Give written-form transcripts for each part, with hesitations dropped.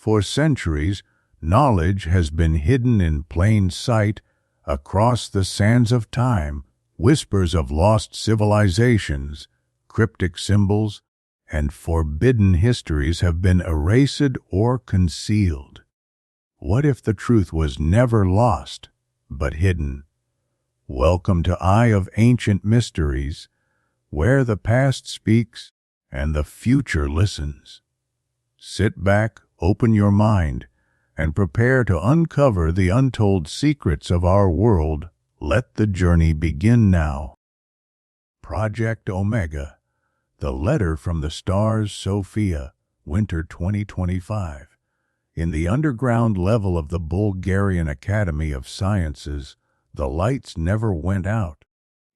For centuries, knowledge has been hidden in plain sight across the sands of time. Whispers of lost civilizations, cryptic symbols, and forbidden histories have been erased or concealed. What if the truth was never lost, but hidden? Welcome to Eye of Ancient Mysteries, where the past speaks and the future listens. Sit back, open your mind, and prepare to uncover the untold secrets of our world. Let the journey begin now. Project Omega, the letter from the stars, Sofia, winter 2025. In the underground level of the Bulgarian Academy of Sciences, the lights never went out.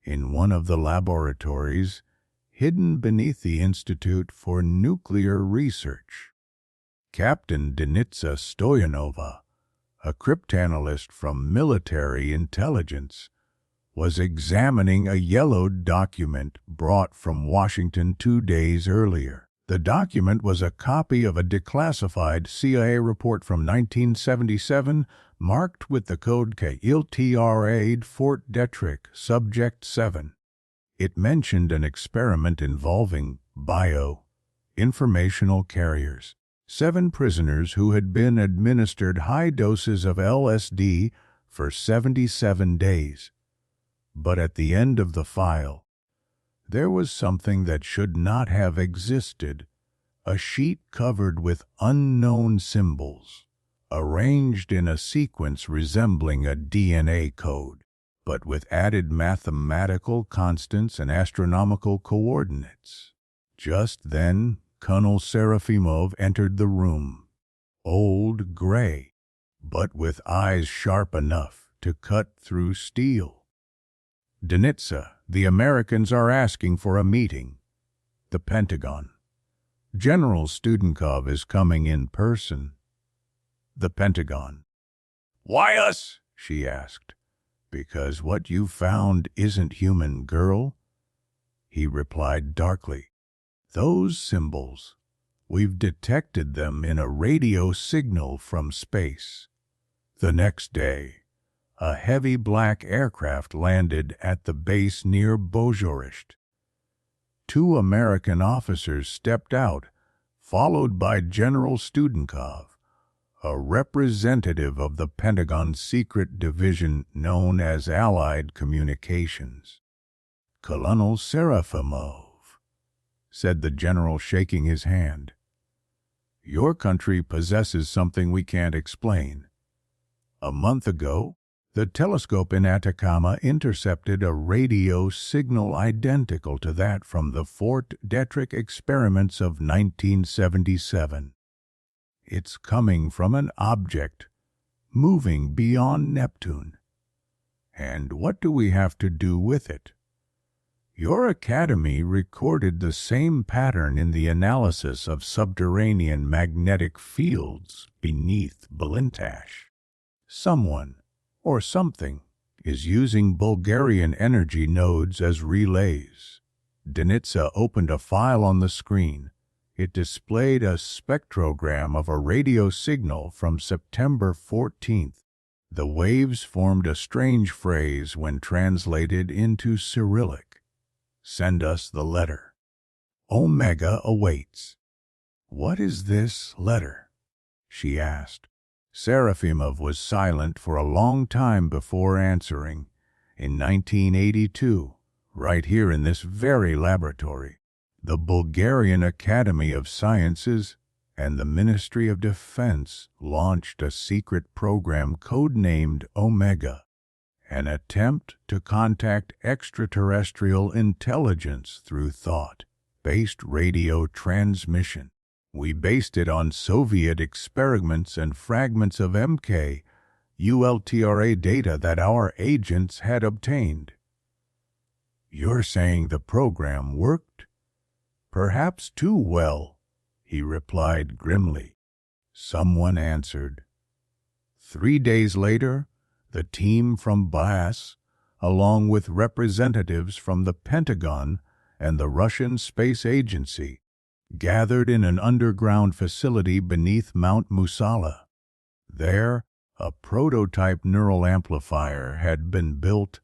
In one of the laboratories, hidden beneath the Institute for Nuclear Research, Captain Denitsa Stoyanova, a cryptanalyst from military intelligence, was examining a yellowed document brought from Washington 2 days earlier. The document was a copy of a declassified CIA report from 1977 marked with the code KILTRA Fort Detrick, Subject 7. It mentioned an experiment involving informational carriers. 7 prisoners who had been administered high doses of LSD for 77 days. But at the end of the file, there was something that should not have existed, a sheet covered with unknown symbols, arranged in a sequence resembling a DNA code, but with added mathematical constants and astronomical coordinates. Just then, Colonel Serafimov entered the room, old gray, but with eyes sharp enough to cut through steel. Denitsa, the Americans are asking for a meeting. The Pentagon. General Studenkov is coming in person. The Pentagon. Why us? She asked. Because what you found isn't human, girl, he replied darkly. Those symbols, we've detected them in a radio signal from space. The next day, a heavy black aircraft landed at the base near Bozhorisht. 2 American officers stepped out, followed by General Studenkov, a representative of the Pentagon's secret division known as Allied Communications. Colonel Serafimov, said the general, shaking his hand. Your country possesses something we can't explain. A month ago, the telescope in Atacama intercepted a radio signal identical to that from the Fort Detrick experiments of 1977. It's coming from an object moving beyond Neptune. And what do we have to do with it? Your academy recorded the same pattern in the analysis of subterranean magnetic fields beneath Balintash. Someone, or something, is using Bulgarian energy nodes as relays. Denitsa opened a file on the screen. It displayed a spectrogram of a radio signal from September 14th. The waves formed a strange phrase when translated into Cyrillic. Send us the letter. Omega awaits. What is this letter? She asked. Serafimov was silent for a long time before answering. In 1982, right here in this very laboratory, the Bulgarian Academy of Sciences and the Ministry of Defense launched a secret program codenamed Omega, an attempt to contact extraterrestrial intelligence through thought-based radio transmission. We based it on Soviet experiments and fragments of MK-ULTRA data that our agents had obtained. You're saying the program worked? Perhaps too well, he replied grimly. Someone answered. 3 days later, the team from BIAS, along with representatives from the Pentagon and the Russian Space Agency, gathered in an underground facility beneath Mount Musala. There, a prototype neural amplifier had been built,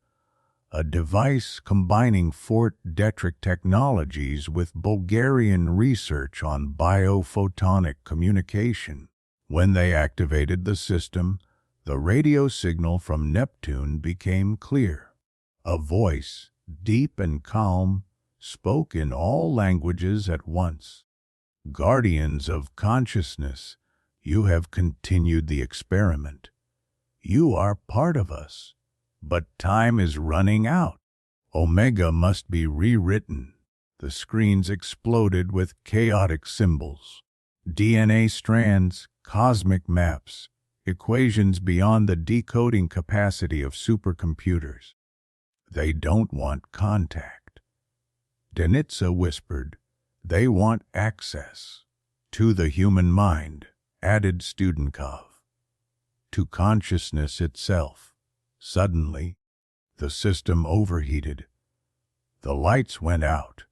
a device combining Fort Detrick technologies with Bulgarian research on biophotonic communication. When they activated the system, the radio signal from Neptune became clear. A voice, deep and calm, spoke in all languages at once. "Guardians of consciousness, you have continued the experiment. You are part of us. But time is running out. Omega must be rewritten." The screens exploded with chaotic symbols. DNA strands, cosmic maps, equations beyond the decoding capacity of supercomputers. "They don't want contact," Denitsa whispered. "They want access to the human mind," added Studenkov, "to consciousness itself." Suddenly, the system overheated. The lights went out.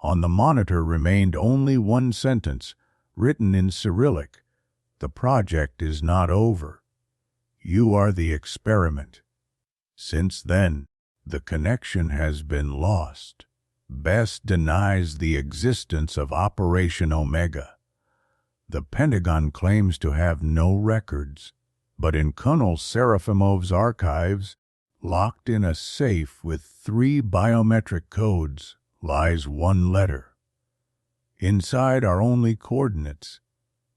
On the monitor remained only one sentence, written in Cyrillic: "The project is not over. You are the experiment." Since then, the connection has been lost. Best denies the existence of Operation Omega. The Pentagon claims to have no records, but in Colonel Serafimov's archives, locked in a safe with 3 biometric codes, lies one letter. Inside are only coordinates,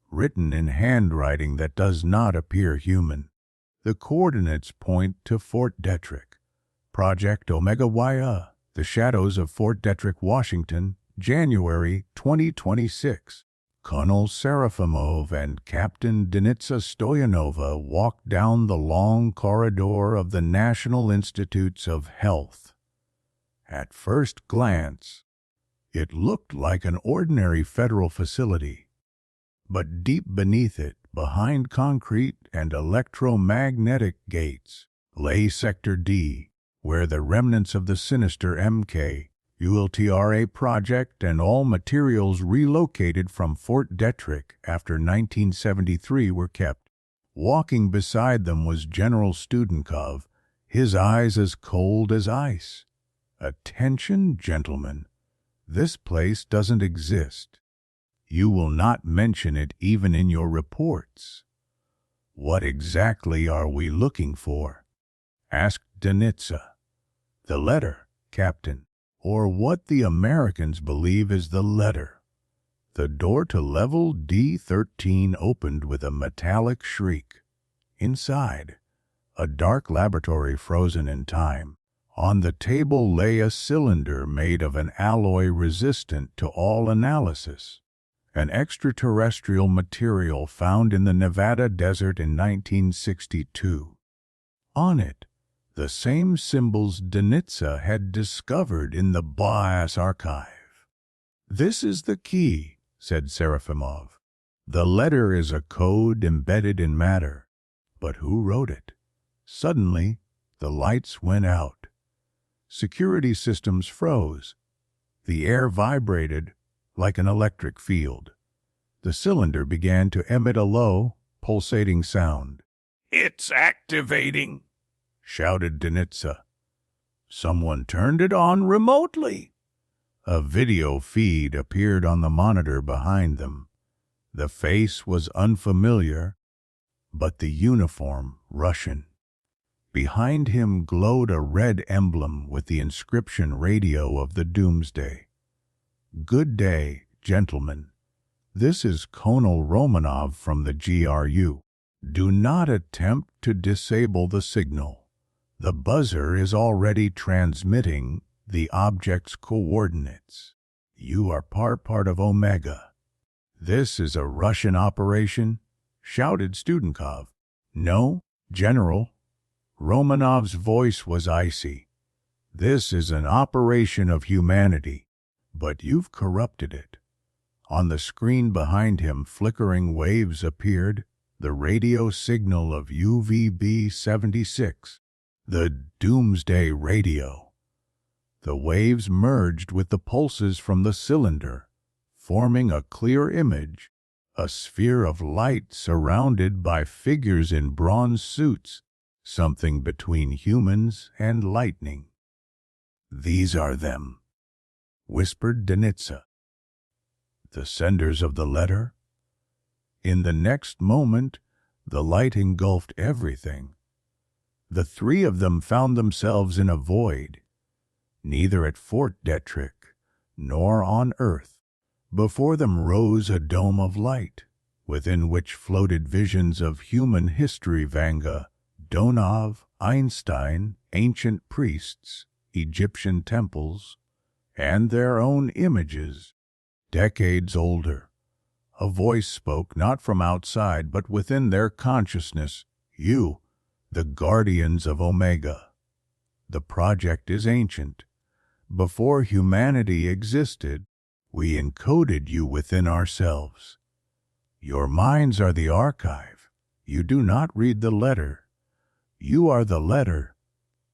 written in handwriting that does not appear human. The coordinates point to Fort Detrick. Project Omega YA, The Shadows of Fort Detrick, Washington, January 2026. Colonel Serafimov and Captain Denitsa Stoyanova walked down the long corridor of the National Institutes of Health. At first glance, it looked like an ordinary federal facility, but deep beneath it, behind concrete and electromagnetic gates, lay Sector D, where the remnants of the sinister MK ULTRA project and all materials relocated from Fort Detrick after 1973 were kept. Walking beside them was General Studenkov, his eyes as cold as ice. "Attention, gentlemen. This place doesn't exist. You will not mention it even in your reports." "What exactly are we looking for?" asked Denitsa. "The letter, Captain, or what the Americans believe is the letter." The door to level D13 opened with a metallic shriek. Inside, a dark laboratory frozen in time. On the table lay a cylinder made of an alloy resistant to all analysis, an extraterrestrial material found in the Nevada desert in 1962. On it, the same symbols Denitsa had discovered in the BIAS archive. "This is the key," said Serafimov. "The letter is a code embedded in matter. But who wrote it?" Suddenly, the lights went out. Security systems froze. The air vibrated like an electric field. The cylinder began to emit a low, pulsating sound. "It's activating," shouted Denitsa. "Someone turned it on remotely." A video feed appeared on the monitor behind them. The face was unfamiliar, but the uniform Russian. Behind him glowed a red emblem with the inscription "Radio of the Doomsday." "Good day, gentlemen. This is Colonel Romanov from the GRU. Do not attempt to disable the signal. The buzzer is already transmitting the object's coordinates. You are part of Omega." "This is a Russian operation?" shouted Studenkov. "No, General." Romanov's voice was icy. "This is an operation of humanity, but you've corrupted it." On the screen behind him, flickering waves appeared, the radio signal of UVB-76, the Doomsday Radio. The waves merged with the pulses from the cylinder, forming a clear image, a sphere of light surrounded by figures in bronze suits, something between humans and lightning. "These are them," whispered Denitsa. "The senders of the letter?" In the next moment, the light engulfed everything. The three of them found themselves in a void, neither at Fort Detrick nor on earth. Before them rose a dome of light, within which floated visions of human history, Vanga, Donov, Einstein, ancient priests, Egyptian temples, and their own images, decades older. A voice spoke, not from outside, but within their consciousness. "You, the guardians of Omega. The project is ancient. Before humanity existed, we encoded you within ourselves. Your minds are the archive. You do not read the letter. You are the letter."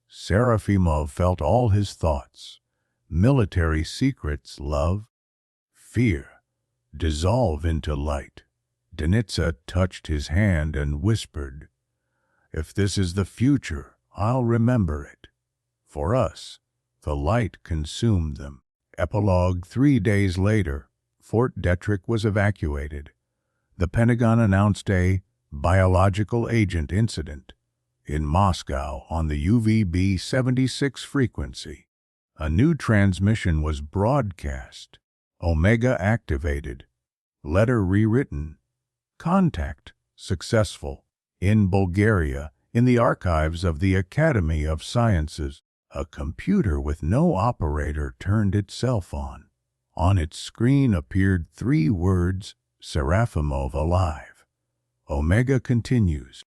Serafimov felt all his thoughts, military secrets, love, fear, dissolve into light. Denitsa touched his hand and whispered, "If this is the future, I'll remember it." For us, the light consumed them. Epilogue: 3 days later, Fort Detrick was evacuated. The Pentagon announced a biological agent incident in Moscow on the UVB-76 frequency. A new transmission was broadcast. Omega activated. Letter rewritten. Contact successful. In Bulgaria, in the archives of the Academy of Sciences, a computer with no operator turned itself on. On its screen appeared 3 words, "Serafimov alive." Omega continues.